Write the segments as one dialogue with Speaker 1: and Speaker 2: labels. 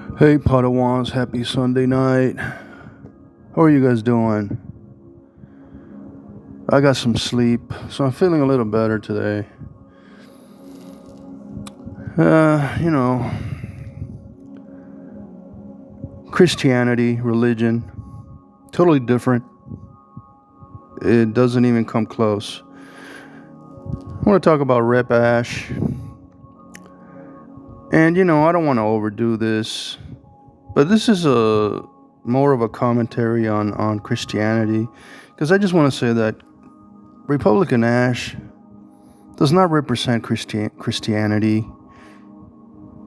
Speaker 1: Hey Padawans, happy Sunday night. How are you guys doing? I got some sleep, so I'm feeling a little better today. Uh, you know, Christianity, religion, totally different. It doesn't even come close. I want to talk about FakeAsh. And I don't want to overdo this, but this is a more of a commentary on Christianity, because I just want to say that Republican Ash does not represent Christianity.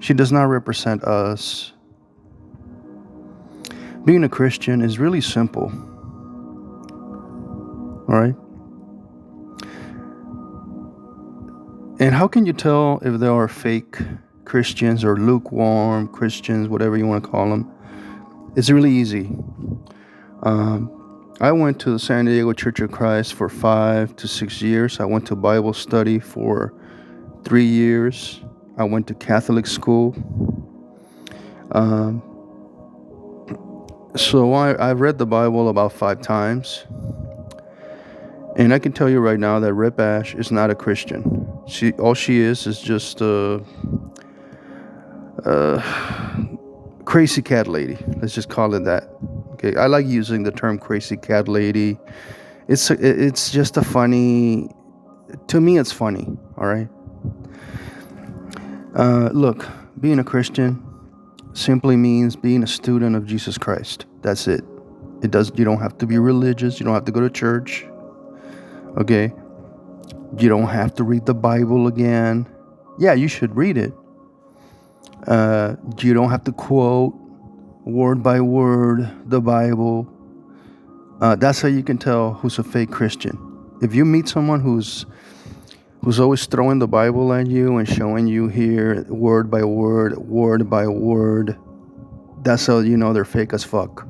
Speaker 1: She does not represent us. Being a Christian is really simple. All right? And how can you tell if there are fake Christians or lukewarm Christians, whatever you want to call them? It's really easy. I went to the San Diego Church of Christ for 5 to 6 years. I went to Bible study for 3 years. I went to Catholic school. So I've read the Bible about 5 times. And I can tell you right now that FakeAsh is not a Christian. All she is just a crazy cat lady. Let's just call it that. Okay, I like using the term crazy cat lady. It's just a funny. To me, it's funny. All right. Look, being a Christian simply means being a student of Jesus Christ. That's it. You don't have to be religious. You don't have to go to church. Okay. You don't have to read the Bible again. Yeah, you should read it. You don't have to quote word by word the Bible. That's how you can tell who's a fake Christian. If you meet someone who's always throwing the Bible at you and showing you here word by word, that's how you know they're fake as fuck.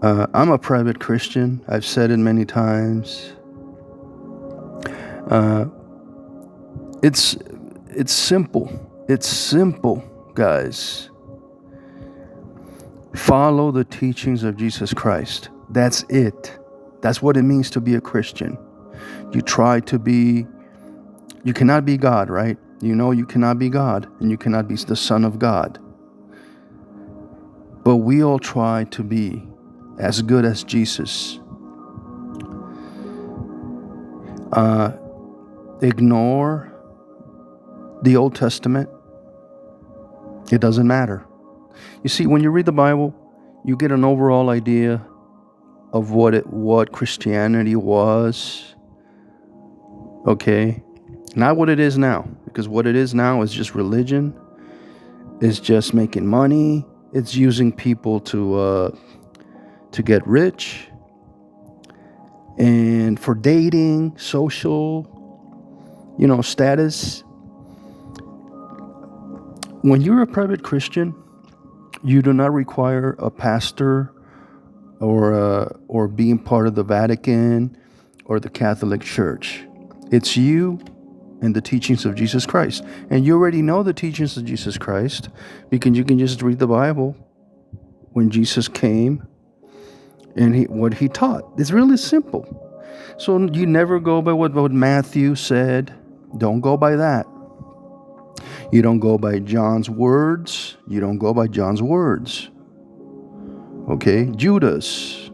Speaker 1: I'm a private Christian. I've said it many times. It's simple. It's simple, guys. Follow the teachings of Jesus Christ. That's it. That's what it means to be a Christian. You cannot be God, right? You cannot be God, and you cannot be the Son of God. But we all try to be as good as Jesus. Ignore the Old Testament. It doesn't matter. You see, when you read the Bible, you get an overall idea of what Christianity was. Okay? Not what it is now, because what it is now is just religion. It's just making money. It's using people to get rich, and for dating, social, status. When you're a private Christian, you do not require a pastor or being part of the Vatican or the Catholic Church. It's you and the teachings of Jesus Christ. And you already know the teachings of Jesus Christ, because you can just read the Bible when Jesus came and what he taught. It's really simple. So you never go by what Matthew said. Don't go by that. You don't go by John's words. You don't go by John's words. Okay? Judas.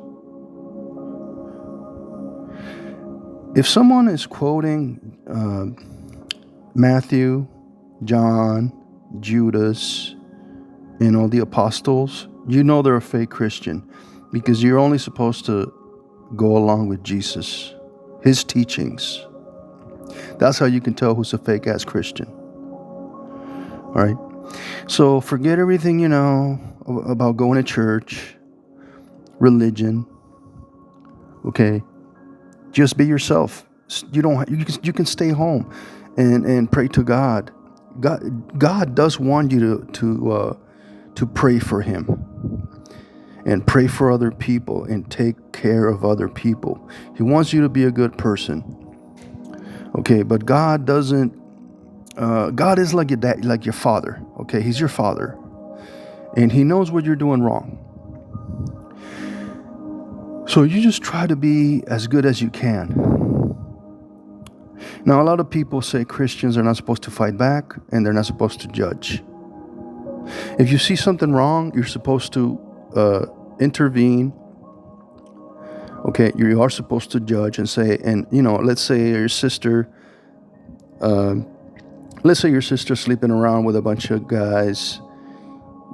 Speaker 1: If someone is quoting Matthew, John, Judas, the apostles, you know they're a fake Christian, because you're only supposed to go along with Jesus, his teachings. That's how you can tell who's a fake-ass Christian. All right? So forget everything you know about going to church, religion. Okay? Just be yourself. You can stay home and pray to God. God does want you to pray for him and pray for other people and take care of other people. He wants you to be a good person. Okay, but God doesn't God is like your dad, like your father. Okay, He's your father, and He knows what you're doing wrong. So you just try to be as good as you can. Now, a lot of people say Christians are not supposed to fight back and they're not supposed to judge. If you see something wrong, you're supposed to intervene. Okay, you are supposed to judge and say, and let's say your sister, sleeping around with a bunch of guys.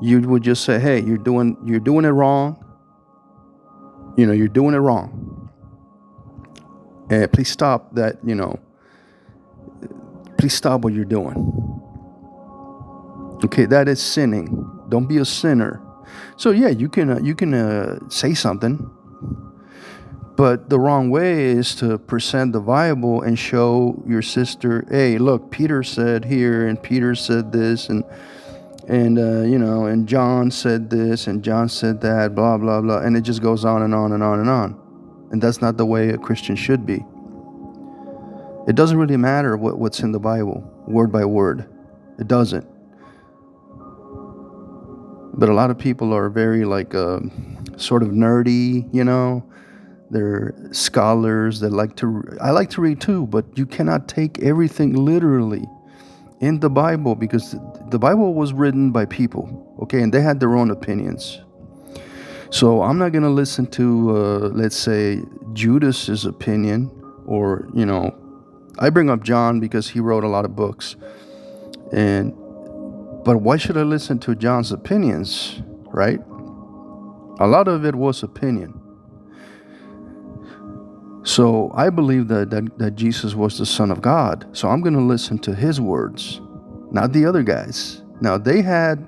Speaker 1: You would just say, hey, you're doing it wrong. You're doing it wrong. And please stop that. Please stop what you're doing. Okay, that is sinning. Don't be a sinner. So yeah, you can say something, but the wrong way is to present the Bible and show your sister, hey, look, Peter said here, and Peter said this, and John said this, and John said that, blah blah blah, and it just goes on and on and on and on. And that's not the way a Christian should be. It doesn't really matter what's in the Bible, word by word. It doesn't. But a lot of people are very sort of nerdy, They're scholars that I like to read too, but you cannot take everything literally in the Bible, because the Bible was written by people, okay, and they had their own opinions. So I'm not going to listen to, let's say, Judas's opinion, or, I bring up John because he wrote a lot of books. But why should I listen to John's opinions, right? A lot of it was opinion. So I believe that Jesus was the Son of God. So I'm going to listen to his words, not the other guys. Now, they had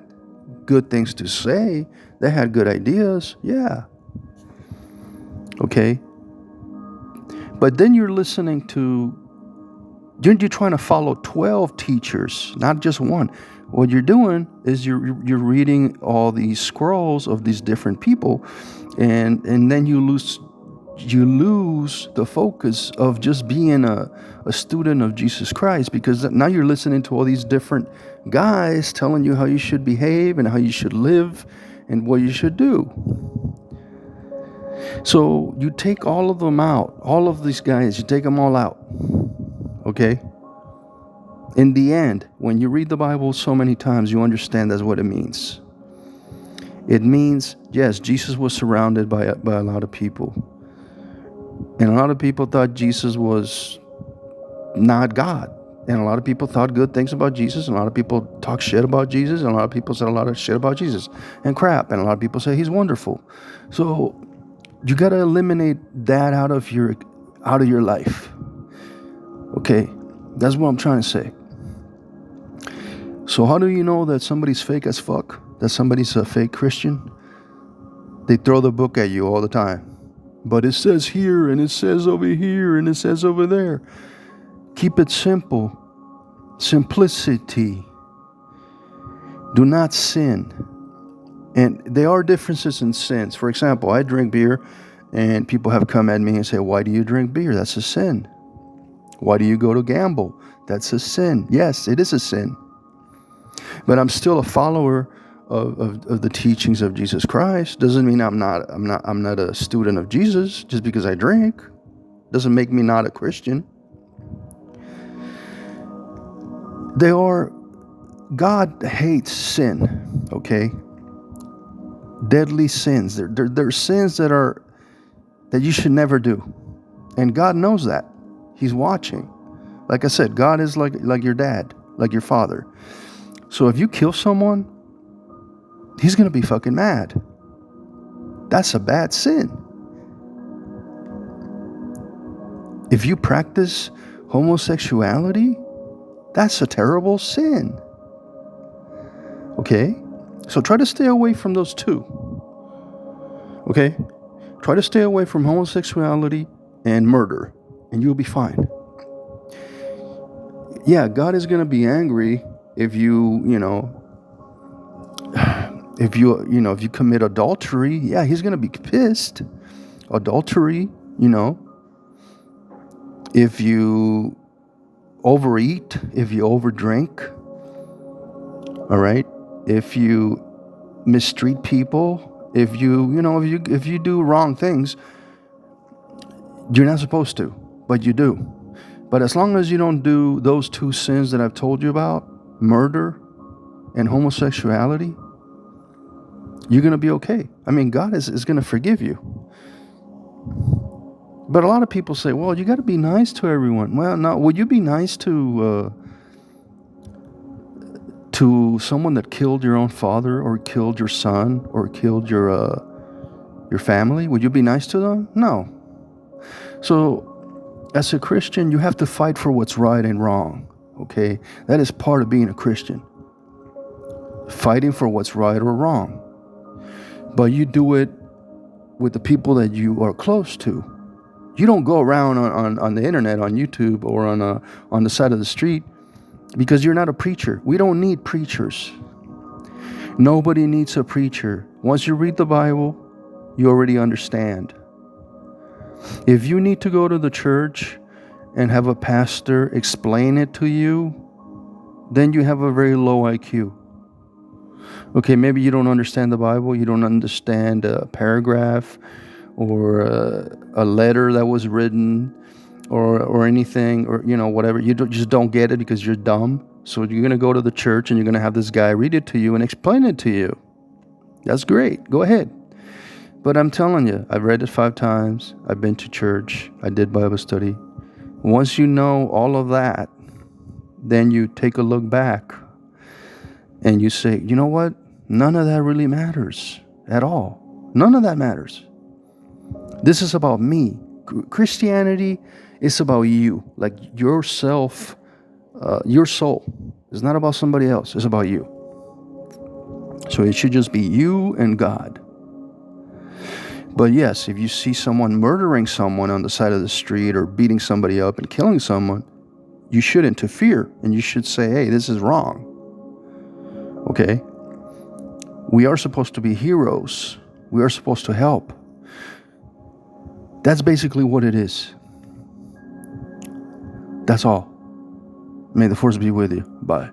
Speaker 1: good things to say. They had good ideas. Yeah. Okay. But then you're trying to follow 12 teachers, not just one. What you're doing is you're reading all these scrolls of these different people, and then you lose the focus of just being a student of Jesus Christ, because now you're listening to all these different guys telling you how you should behave and how you should live and what you should do. So you take all of them out, all of these guys, you take them all out, okay? In the end, when you read the Bible so many times, you understand that's what it means. It means, yes, Jesus was surrounded by a lot of people. And a lot of people thought Jesus was not God. And a lot of people thought good things about Jesus. And a lot of people talked shit about Jesus. And a lot of people said a lot of shit about Jesus and crap. And a lot of people say he's wonderful. So you got to eliminate that out of your life. Okay, that's what I'm trying to say. So how do you know that somebody's fake as fuck? That somebody's a fake Christian? They throw the book at you all the time. But it says here, and it says over here, and it says over there. Keep it simple. Simplicity. Do not sin. And there are differences in sins. For example, I drink beer, and people have come at me and say, why do you drink beer? That's a sin. Why do you go to gamble? That's a sin. Yes, it is a sin. But I'm still a follower of the teachings of Jesus Christ. Doesn't mean I'm not a student of Jesus just because I drink. Doesn't make me not a Christian. God hates sin, okay? Deadly sins. They're sins that you should never do. And God knows that. He's watching. Like I said, God is like your dad, like your father. So if you kill someone, he's going to be fucking mad. That's a bad sin. If you practice homosexuality, that's a terrible sin. Okay? So try to stay away from those two. Okay? Try to stay away from homosexuality and murder, and you'll be fine. Yeah, God is going to be angry if you commit adultery. Yeah, he's going to be pissed. Adultery, if you overeat, if you overdrink, all right, if you mistreat people, if you do wrong things, you're not supposed to, but you do. But as long as you don't do those two sins that I've told you about, murder and homosexuality, you're going to be okay. I mean, God is going to forgive you. But a lot of people say, well, you got to be nice to everyone. Well, no, would you be nice to someone that killed your own father, or killed your son, or killed your family? Would you be nice to them? No. So as a Christian, you have to fight for what's right and wrong, okay? That is part of being a Christian. Fighting for what's right or wrong. But you do it with the people that you are close to. You don't go around on the internet, on YouTube, or on the side of the street, because you're not a preacher. We don't need preachers. Nobody needs a preacher. Once you read the Bible, you already understand. If you need to go to the church and have a pastor explain it to you, then you have a very low IQ. Okay, maybe you don't understand the Bible, you don't understand a paragraph or a letter that was written or anything, or whatever. You just don't get it because you're dumb. So you're going to go to the church and you're going to have this guy read it to you and explain it to you. That's great. Go ahead. But I'm telling you, I've read it 5 times. I've been to church. I did Bible study. Once you know all of that, then you take a look back and you say, you know what? None of that really matters at all. None of that matters. This is about me. Christianity is about you, like yourself, your soul. It's not about somebody else. It's about you. So it should just be you and God. But yes, if you see someone murdering someone on the side of the street, or beating somebody up and killing someone, you should interfere and you should say, hey, this is wrong. Okay? We are supposed to be heroes. We are supposed to help. That's basically what it is. That's all. May the force be with you. Bye.